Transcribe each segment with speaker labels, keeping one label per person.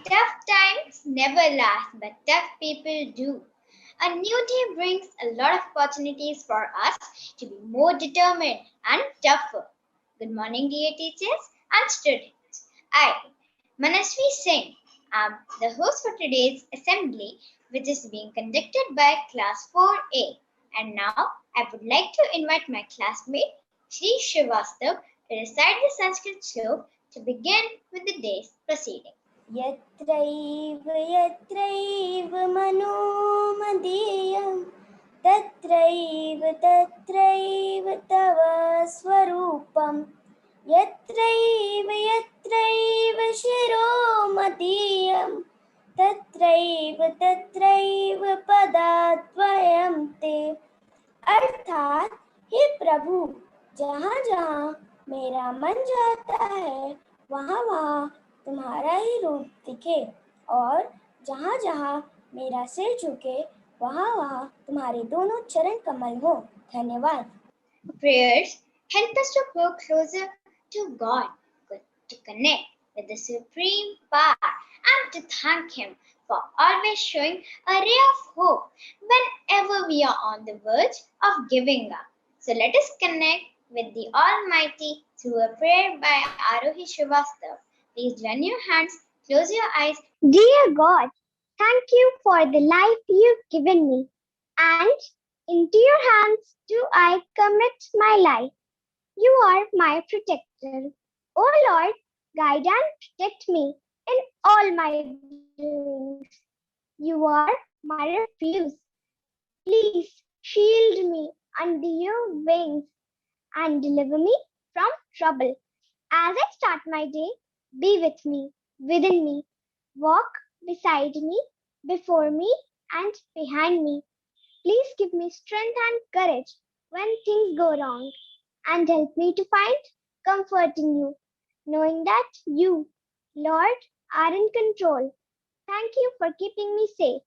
Speaker 1: Tough times never last, but tough people do. A new day brings a lot of opportunities for us to be more determined and tougher. Good morning, dear teachers and students. I, Manasvi Singh, am the host for today's assembly, which is being conducted by Class 4A. And now I would like to invite my classmate, Shri Srivastav, to recite the Sanskrit slok to begin with the day's proceeding.
Speaker 2: यत्रैव मनोमदीयं तत्रैव तव स्वरूपं यत्रैव शिरोमदीयं तत्रैव पदाद्वयं ते। अर्थात हे प्रभु, जहाँ जहाँ मेरा मन जाता है वहाँ वहाँ तुम्हारा ही रूप दिखे, और जहाँ जहाँ मेरा सिर झुके वहाँ वहाँ तुम्हारे दोनों चरण कमल हो। धन्यवाद।
Speaker 1: Prayers help us to grow closer to God, to connect with the Supreme Power, and to thank Him for always showing a ray of hope whenever we are on the verge of giving up. So let us connect with the Almighty through a prayer by Arohi Srivastav. Please join your hands, close your eyes.
Speaker 3: Dear God, thank you for the life you've given me, and into your hands do I commit my life. You are my protector. O Lord, guide and protect me in all my doings. You are my refuge. Please shield me under your wings and deliver me from trouble. As I start my day, be with me, within me. Walk beside me, before me, and behind me. Please give me strength and courage when things go wrong, and help me to find comfort in you, knowing that you, Lord, are in control. Thank you for keeping me safe.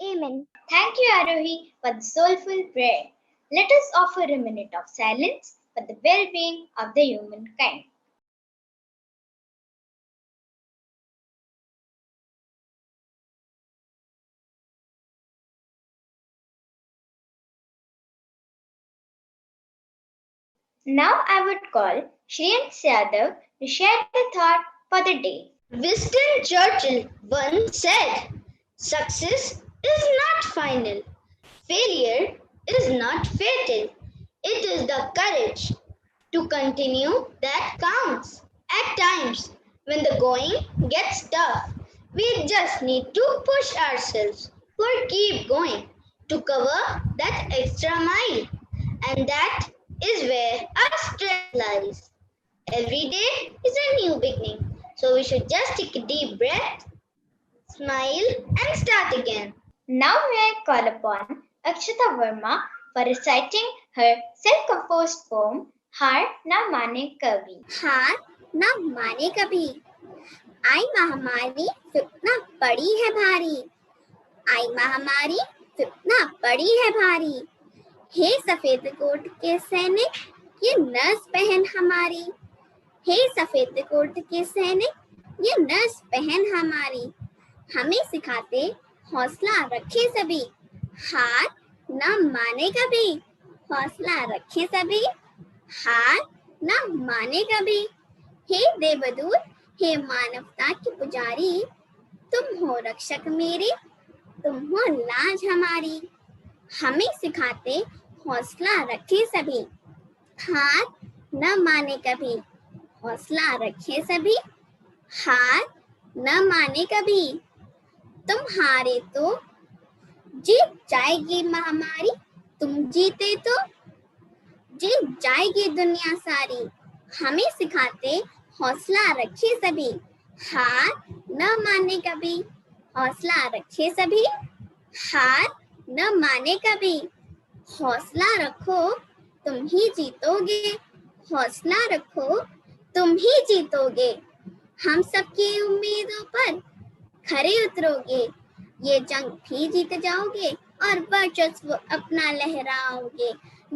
Speaker 3: Amen.
Speaker 1: Thank you, Arohi, for the soulful prayer. Let us offer a minute of silence for the well-being of the humankind. Now I would call Shriyans Yadav to share the thought for the day.
Speaker 4: Winston Churchill once said, "Success is not final. Failure is not fatal. It is the courage to continue that counts." At times, when the going gets tough, we just need to push ourselves or keep going to cover that extra mile. And that is where our strength lies. Every day is a new beginning, so we should just take a deep breath, smile, and start again.
Speaker 1: Now may I call upon Akshita Verma for reciting her self-composed poem, हार ना माने कभी.
Speaker 2: हार ना माने कभी, आई महामारी फितना पड़ी है भारी, आई महामारी फितना पड़ी है भारी। हे सफेद कोट के सैनिक, ये नर्स बहन हमारी, हे सफेद कोट के सैनिक, ये नर्स बहन हमारी, हमें सिखाते हौसला रखे सभी, हार न माने कभी, हौसला रखे सभी, हार न माने कभी। हे देवदूत, हे मानवता के पुजारी, तुम हो रक्षक मेरे, तुम हो लाज हमारी, हमें सिखाते हौसला रखे सभी, हार न माने कभी, हौसला रखे सभी, हार न माने कभी। तुम हारे तो जीत जाएगी महामारी, तुम जीते तो जीत जाएगी दुनिया सारी, हमें सिखाते हौसला रखे सभी, हार न माने कभी, हौसला रखे सभी, हार न माने कभी। हौसला रखो तुम ही जीतोगे, हौसला रखो तुम ही जीतोगे, हम सबकी उम्मीदों पर खरे उतरोगे, ये जंग भी जीत जाओगे और वर्चस्व अपना लहराओगे,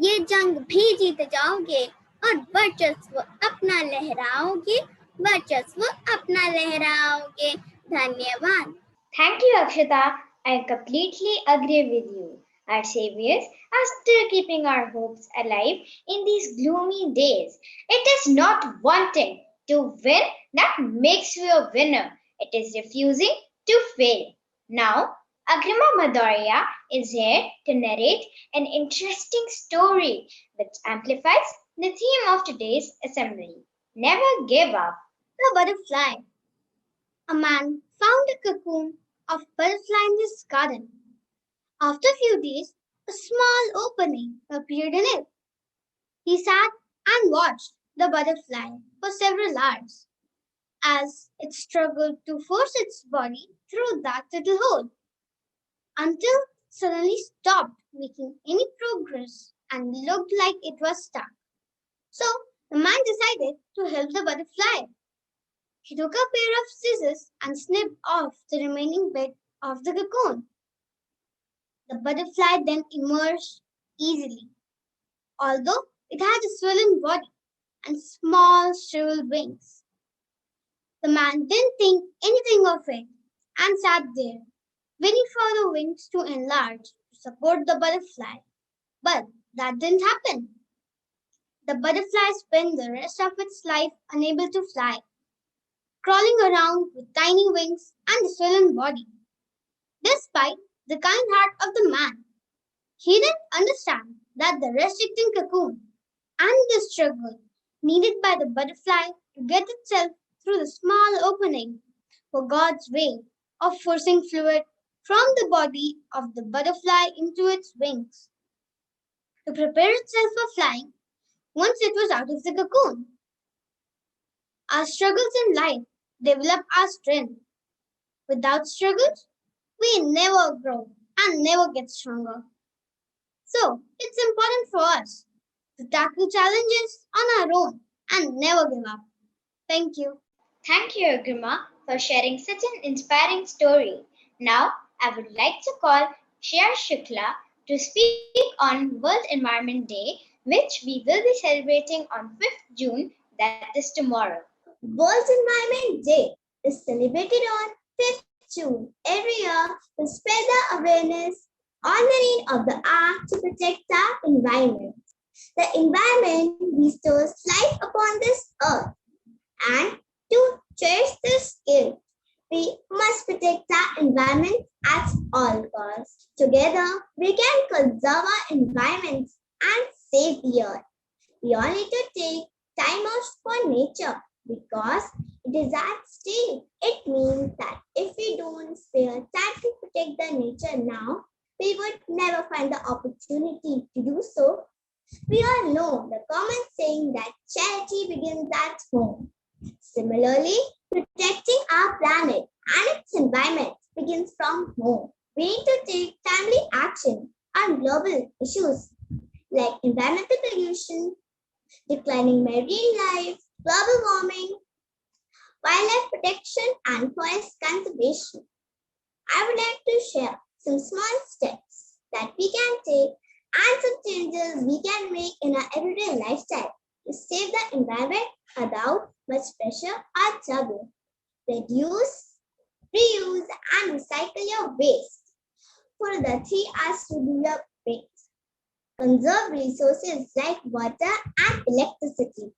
Speaker 2: ये जंग भी जीत जाओगे और वर्चस्व अपना लहराओगे, वर्चस्व अपना लहराओगे। धन्यवाद।
Speaker 1: Thank you, Akshata. I completely agree with you. Our saviors are still keeping our hopes alive in these gloomy days. It is not wanting to win that makes you a winner. It is refusing to fail. Now, Agrima Madhurya is here to narrate an interesting story which amplifies the theme of today's assembly. Never give up.
Speaker 2: The butterfly. A man found a cocoon of butterfly in his garden. After a few days, a small opening appeared in it. He sat and watched the butterfly for several hours as it struggled to force its body through that little hole until it suddenly stopped making any progress and looked like it was stuck. So the man decided to help the butterfly. He took a pair of scissors and snipped off the remaining bit of the cocoon. The butterfly then emerged easily, although it had a swollen body and small shriveled wings. The man didn't think anything of it and sat there, waiting for the wings to enlarge to support the butterfly. But that didn't happen. The butterfly spent the rest of its life unable to fly, crawling around with tiny wings and a swollen body. Despite the kind heart of the man, he didn't understand that the restricting cocoon and the struggle needed by the butterfly to get itself through the small opening were God's way of forcing fluid from the body of the butterfly into its wings to prepare itself for flying once it was out of the cocoon. Our struggles in life develop our strength. Without struggles, we never grow and never get stronger. So, it's important for us to tackle challenges on our own and never give up. Thank you.
Speaker 1: Thank you, Agrima, for sharing such an inspiring story. Now, I would like to call Shreya Shukla to speak on World Environment Day, which we will be celebrating on 5th June, that is tomorrow.
Speaker 4: World Environment Day is celebrated on 5th June every year to spread the awareness on the need of the earth to protect our environment. The environment bestows life upon this earth, and to cherish this gift, we must protect our environment at all costs. Together, we can conserve our environment and save the earth. We all need to take time out for nature because it is at stake. It means that if we don't spare time to protect the nature now, we would never find the opportunity to do so. We all know the common saying that charity begins at home. Similarly, protecting our planet and its environment begins from home. We need to take timely action on global issues like environmental pollution, declining marine life, global warming, wildlife protection, and forest conservation. I would like to share some small steps that we can take and some changes we can make in our everyday lifestyle to save the environment without much pressure or trouble. Reduce, reuse, and recycle your waste. For the 3 R's to do your bit. Conserve resources like water and electricity.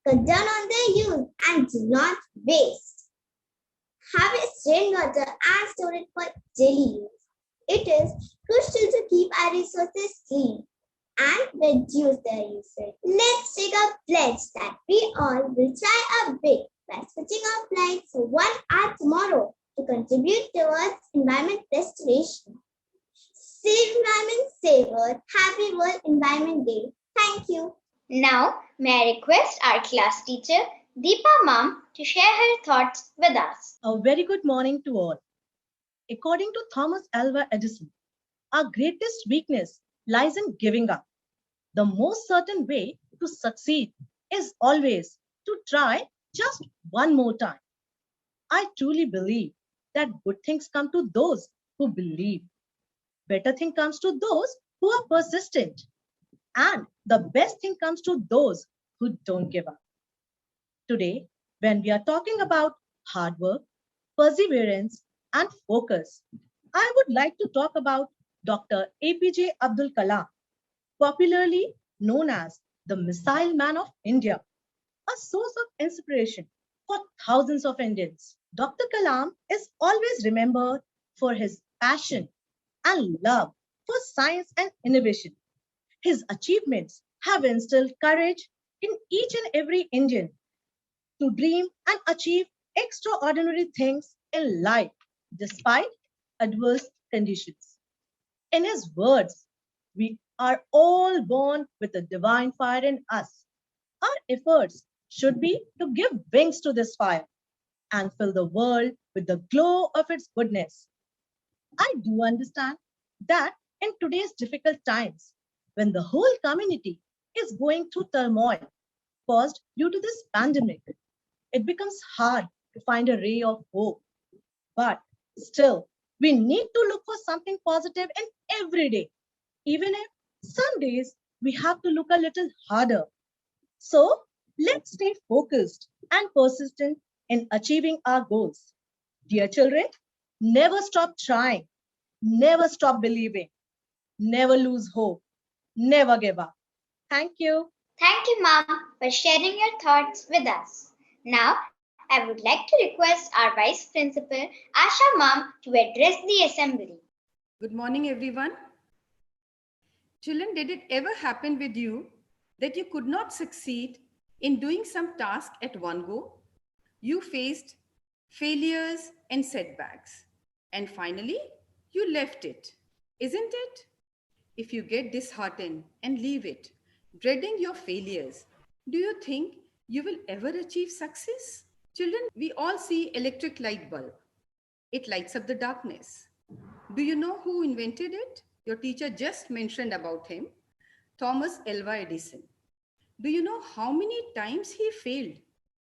Speaker 4: Cut down on their use and do not waste. Harvest rainwater and store it for daily use. It is crucial to keep our resources clean and reduce their usage. Let's take a pledge that we all will try our bit by switching off lights for 1 hour tomorrow to contribute towards environment restoration. Save environment, save earth. Happy World Environment Day. Thank you.
Speaker 1: Now, may I request our class teacher, Deepa Ma'am, to share her thoughts with us.
Speaker 5: A very good morning to all. According to Thomas Alva Edison, our greatest weakness lies in giving up. The most certain way to succeed is always to try just one more time. I truly believe that good things come to those who believe. Better thing comes to those who are persistent. And the best thing comes to those who don't give up. Today, when we are talking about hard work, perseverance, and focus. I would like to talk about Dr. APJ Abdul Kalam, popularly known as the Missile Man of India, a source of inspiration for thousands of Indians. Dr. Kalam is always remembered for his passion and love for science and innovation. His achievements have instilled courage in each and every Indian to dream and achieve extraordinary things in life despite adverse conditions. In his words, we are all born with a divine fire in us. Our efforts should be to give wings to this fire and fill the world with the glow of its goodness. I do understand that in today's difficult times, when the whole community is going through turmoil caused due to this pandemic, it becomes hard to find a ray of hope. But still, we need to look for something positive in every day, even if some days we have to look a little harder. So let's stay focused and persistent in achieving our goals. Dear children, never stop trying, never stop believing, never lose hope, never give up. Thank you.
Speaker 1: Thank you, Mom, for sharing your thoughts with us. Now, I would like to request our Vice Principal, Asha Ma'am, to address the assembly.
Speaker 6: Good morning, everyone. Children, did it ever happen with you that you could not succeed in doing some task at one go? You faced failures and setbacks, and finally, you left it, isn't it? If you get disheartened and leave it, dreading your failures, do you think you will ever achieve success? Children, we all see electric light bulb. It lights up the darkness. Do you know who invented it? Your teacher just mentioned about him, Thomas Alva Edison. Do you know how many times he failed?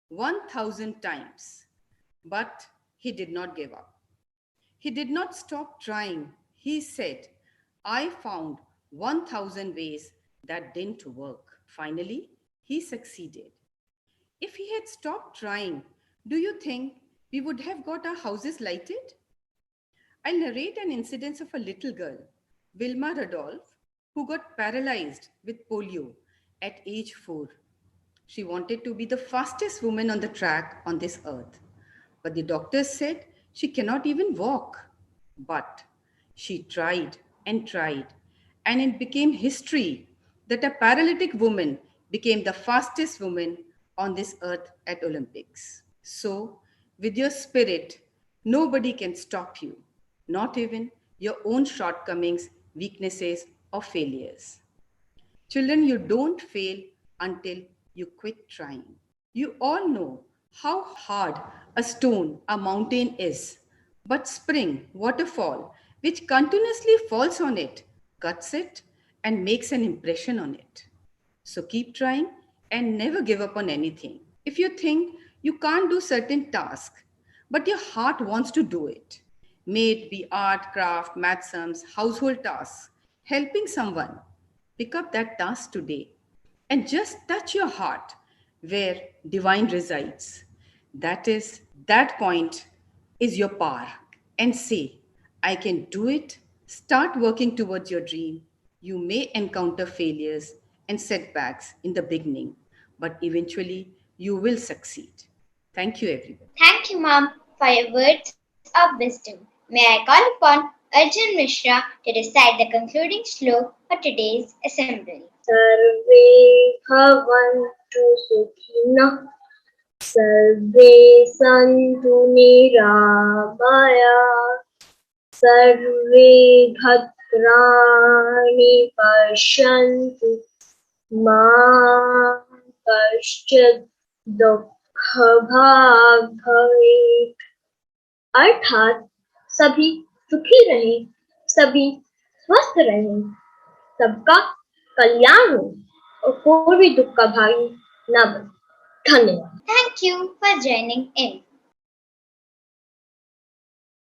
Speaker 6: 1,000 times. But he did not give up. He did not stop trying. He said, I found 1,000 ways that didn't work. Finally, he succeeded. If he had stopped trying, do you think we would have got our houses lighted? I'll narrate an incident of a little girl, Wilma Rudolph, who got paralyzed with polio at age 4. She wanted to be the fastest woman on the track on this earth. But the doctors said she cannot even walk. But she tried, and it became history that a paralytic woman became the fastest woman on this earth at Olympics. So, with your spirit, nobody can stop you, not even your own shortcomings, weaknesses, or failures. Children, you don't fail until you quit trying. You all know how hard a stone, a mountain is, but spring, waterfall, which continuously falls on it, cuts it and makes an impression on it. So keep trying and never give up on anything. If you think you can't do certain tasks, but your heart wants to do it, may it be art, craft, math sums, household tasks, helping someone, pick up that task today and just touch your heart where divine resides. That point is your power. And say, I can do it. Start working towards your dream. You may encounter failures and setbacks in the beginning, but eventually you will succeed. Thank you, everyone.
Speaker 1: Thank you, Mom, for your words of wisdom. May I call upon Arjun Mishra to recite the concluding slok for today's assembly.
Speaker 7: Sarve bhavantu sukhinah, sarve santu nirabhaya, sarve bhadrani pashyantu, ma kaschid dukha bhag bhavet. अर्थात सभी सुखी रहें, सभी स्वस्थ रहें, सबका कल्याण हो और कोई भी दुख का भागी न बने। धन्यवाद।
Speaker 1: Thank you for joining in.